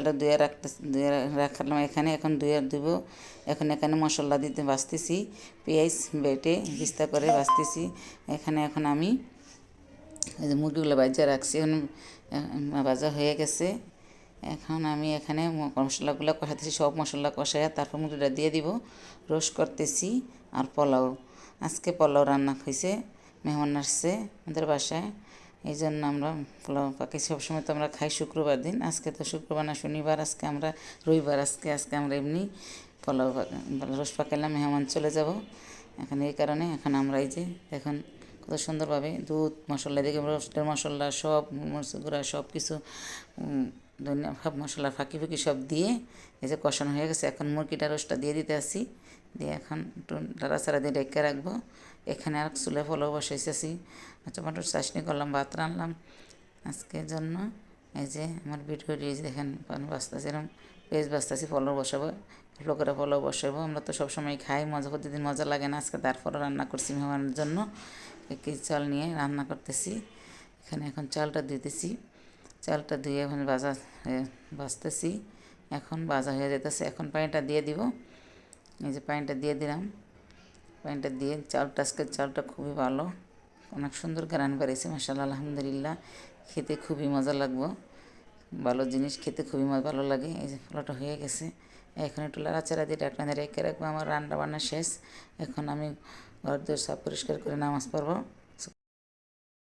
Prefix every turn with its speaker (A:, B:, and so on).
A: চালটা ধুয়ে রাখলাম এখানে। এখন ধুয়ে দিব। এখন এখানে মশলা দিতে বাছতেছি, পেঁয়াজ বেটে ভিস্তা করে বাছতেছি এখানে। এখন আমি এই যে মুরগিগুলো ভাজা রাখছি, এখন ভাজা হয়ে গেছে। এখন আমি এখানে মশলাগুলো কষাতেছি, সব মশলা কষাইয়া তারপর মুরগিটা দিয়ে দিব। রোস্ট করতেছি আর পোলাও, আজকে পোলাও রান্না হয়েছে, মেহমান আসছে আমাদের বাসায়, এই জন্য আমরা পোলাও পাকি। সবসময় তো আমরা খাই শুক্রবার দিন, আজকে তো শুক্রবার না শনিবার, আজকে আমরা রবিবার, আজকে আমরা এমনি পোলাও রোস্ট পাকাইলাম, মেহমান চলে যাব এখন। এই কারণে এখন আমরা এই যে এখন কত সুন্দরভাবে দুধ মশলা দিয়ে রোস্টের মশলা সব মরিচ গুঁড়া সব কিছু ধনিয়া সব মশলা ফাঁকি সব দিয়ে এই যে কষানো হয়ে গেছে। এখন মুরগিটা রোস্টটা দিয়ে দিতে আসি, দিয়ে এখন একটু নাড়াচাড়া দিয়ে রেখে রাখবো। এখানে আর চুলে পোলাও বসাইছি, টমেটোর চাটনি করলাম, ভাত রান্নলাম আজকের জন্য। এই যে আমার ভিডিও দেখেন বাঁচতেছি, এরকম পেঁয়াজ বাঁচতেছি, পোলাও বসাবো, লোকেরা পোলাও বসাবো। আমরা তো সবসময় খাই, মজা প্রতিদিন মজা লাগে না, আজকে তারপরও রান্না করছি মেহমানের জন্য। একই চাল নিয়ে রান্না করতেছি এখানে। এখন চালটা দিতেছি, চালটা ধুয়ে এখন বাছতেছি, এখন ভাজা হয়ে যেতেছে। এখন পানিটা দিয়ে দিব, এই যে পানিটা দিয়ে দিলাম। পানিটা দিয়ে চালটা, আজকের চালটা খুবই ভালো, অনেক সুন্দর ঘ্রাণ বেরিয়েছে মাশাআল্লাহ, আলহামদুলিল্লাহ। খেতে খুবই মজা লাগবো, ভালো জিনিস খেতে খুবই ভালো লাগে। এই যে পোলাওটা হয়ে গেছে, এখন একটু লাড়াচাড়া দিয়ে ঢাকনা রেখে রাখবো। আমার রান্না বান্না শেষ, এখন আমি ঘর দোর সব পরিষ্কার করে নামাজ পড়বো।